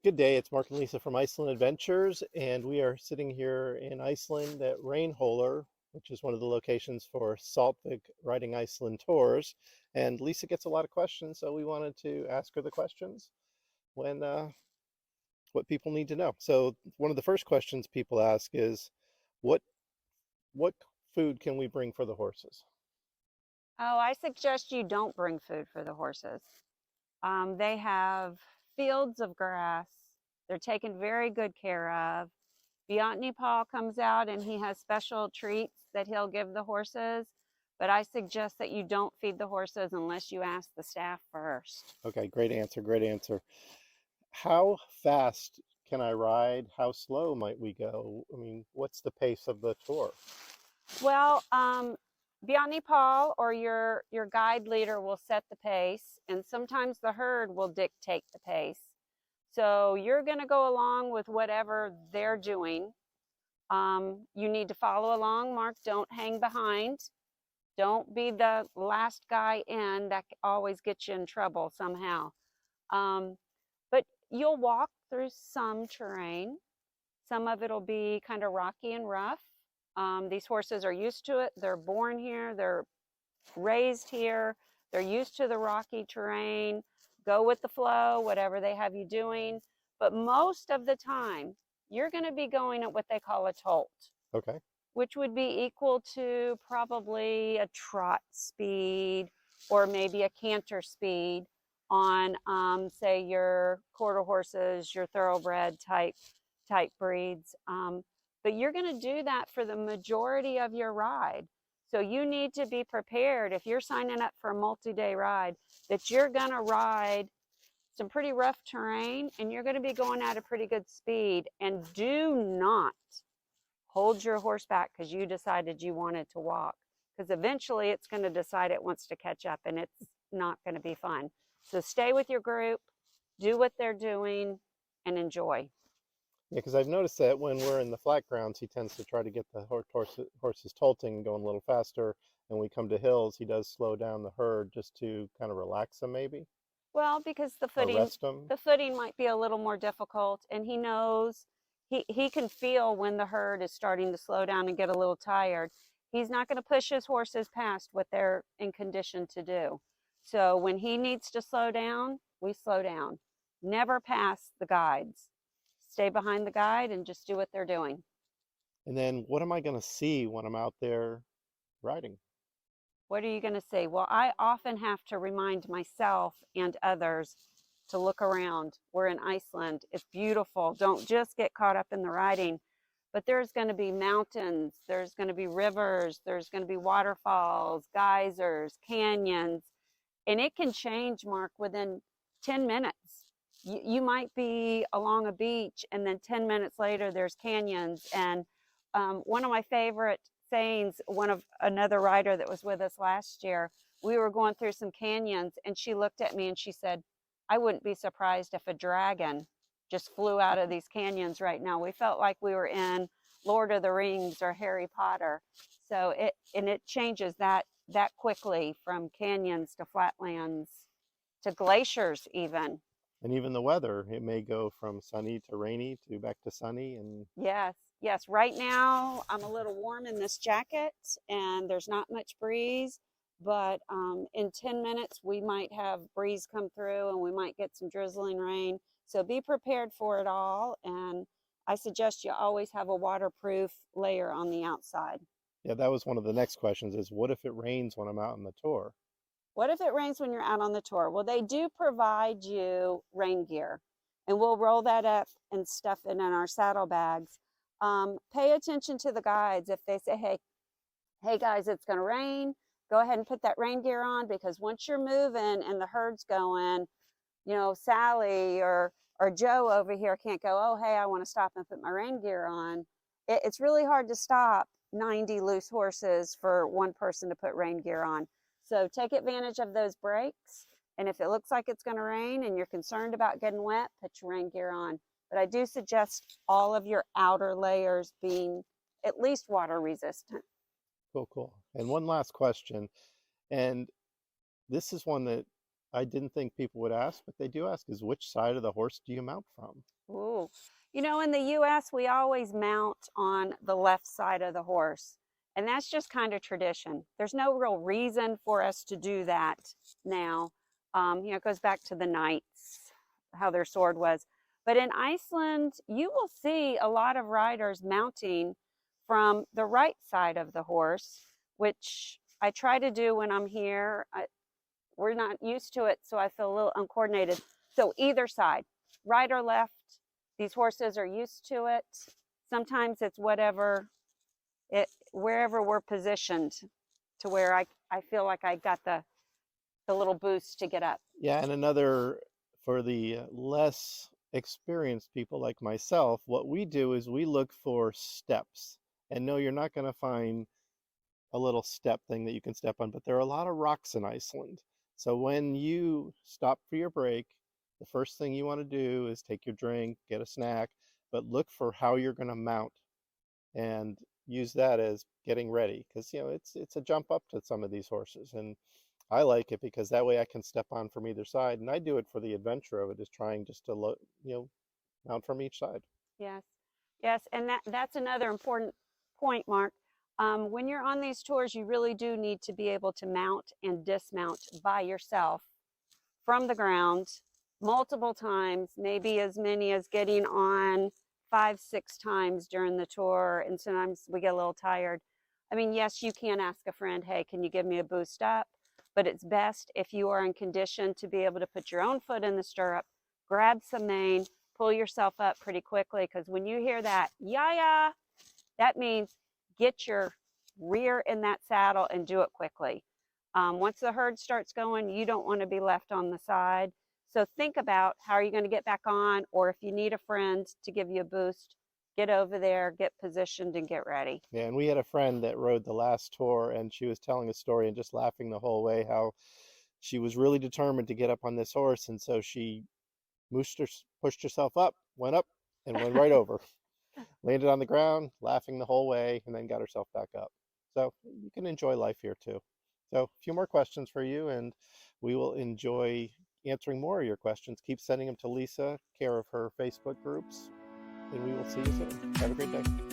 Good day, it's Mark and Lisa from Iceland Adventures, and we are sitting here in Iceland at Rainholer, which is one of the locations for saltvik Riding Iceland Tours. And Lisa gets a lot of questions, so we wanted to ask her the questions when what people need to know. So one of the first questions people ask is, what what food can we bring for the horses? Oh, I suggest you don't bring food for the horses. They have fields of grass. They're taken very good care of. Beyond Paul comes out and he has special treats that he'll give the horses, but I suggest that you don't feed the horses unless you ask the staff first. Okay, great answer, great answer. How fast can I ride? How slow might we go? I mean, what's the pace of the tour? Well, Beyond Paul or your guide leader will set the pace, and sometimes the herd will dictate the pace. So you're going to go along with whatever they're doing. You need to follow along, Mark. Don't hang behind. Don't be the last guy in. That always gets you in trouble somehow. But you'll walk through some terrain. Some of it'll be kind of rocky and rough. These horses are used to it. They're born here. They're raised here. They're used to the rocky terrain. Go with the flow, whatever they have you doing. But most of the time, you're going to be going at what they call a tolt, Okay. which would be equal to probably a trot speed or maybe a canter speed on, say, your quarter horses, your thoroughbred type breeds. But you're going to do that for the majority of your ride. So you need to be prepared if you're signing up for a multi-day ride that you're going to ride some pretty rough terrain and you're going to be going at a pretty good speed. And do not hold your horse back because you decided you wanted to walk, because eventually it's going to decide it wants to catch up and it's not going to be fun. So stay with your group, do what they're doing, and enjoy. Yeah, because I've noticed that when we're in the flat grounds, he tends to try to get the horses tolting and going a little faster. And when we come to hills, he does slow down the herd just to kind of relax them, maybe, Well, because the or footing rest them. the footing might be a little more difficult, and he knows he can feel when the herd is starting to slow down and get a little tired. He's not going to push his horses past what they're in condition to do. So when he needs to slow down, we slow down. Never pass the guides. Stay behind the guide and just do what they're doing. And then what am I going to see when I'm out there riding? What are you going to see? Well, I often have to remind myself and others to look around. We're in Iceland. It's beautiful. Don't just get caught up in the riding, but there's going to be mountains, there's going to be rivers, there's going to be waterfalls, geysers, canyons, and it can change, Mark, within 10 minutes. You might be along a beach, and then 10 minutes later, there's canyons. And one of my favorite sayings, one of another rider that was with us last year, we were going through some canyons, and she looked at me and she said, I wouldn't be surprised if a dragon just flew out of these canyons right now. We felt like we were in Lord of the Rings or Harry Potter. So it changes that quickly from canyons to flatlands to glaciers even. And even the weather, it may go from sunny to rainy to back to sunny. And Yes, yes. Right now I'm a little warm in this jacket and there's not much breeze, but in 10 minutes we might have breeze come through and we might get some drizzling rain. So be prepared for it all. And I suggest you always have a waterproof layer on the outside. yeah, that was one of the next questions is what if it rains when I'm out on the tour? What if it rains when you're out on the tour? Well, they do provide you rain gear, and we'll roll that up and stuff it in our saddlebags. Pay attention to the guides. If they say, hey guys, it's going to rain, go ahead and put that rain gear on, because once you're moving and the herd's going, Sally or Joe over here can't go, oh, hey, I want to stop and put my rain gear on. It's really hard to stop 90 loose horses for one person to put rain gear on. So take advantage of those breaks. And if it looks like it's going to rain and you're concerned about getting wet, put your rain gear on. But I do suggest all of your outer layers being at least water resistant. Cool, cool. And one last question, and this is one that I didn't think people would ask, but they do ask, is which side of the horse do you mount from? Ooh. In the US, we always mount on the left side of the horse. And that's just kind of tradition. There's no real reason for us to do that now. It goes back to the knights, how their sword was. But in Iceland, you will see a lot of riders mounting from the right side of the horse, which I try to do when I'm here. We're not used to it, so I feel a little uncoordinated. So either side, right or left, these horses are used to it. Sometimes it's wherever we're positioned to where I feel like I got the little boost to get up. Yeah, and another for the less experienced people like myself, what we do is we look for steps. And no, you're not going to find a little step thing that you can step on, but there are a lot of rocks in Iceland. So when you stop for your break, the first thing you want to do is take your drink, get a snack, but look for how you're going to mount and use that as getting ready, because it's a jump up to some of these horses, and I like it because that way I can step on from either side, and I do it for the adventure of it, is trying just to mount from each side. Yes, yes, and that's another important point, Mark. When you're on these tours, you really do need to be able to mount and dismount by yourself from the ground multiple times, maybe as many as getting on 5, 6 times during the tour, and sometimes we get a little tired. I mean, yes, you can ask a friend, hey, can you give me a boost up? But it's best if you are in condition to be able to put your own foot in the stirrup, grab some mane, pull yourself up pretty quickly, because when you hear that, yeah, that means get your rear in that saddle and do it quickly. Once the herd starts going, you don't want to be left on the side. So think about how are you going to get back on, or if you need a friend to give you a boost, get over there, get positioned, and get ready. Yeah, and we had a friend that rode the last tour, and she was telling a story and just laughing the whole way how she was really determined to get up on this horse, and so she pushed herself up, went up, and went right over. Landed on the ground, laughing the whole way, and then got herself back up. So you can enjoy life here too. So a few more questions for you, and we will enjoy answering more of your questions. Keep sending them to Lisa, care of her Facebook groups, and we will see you soon. Have a great day.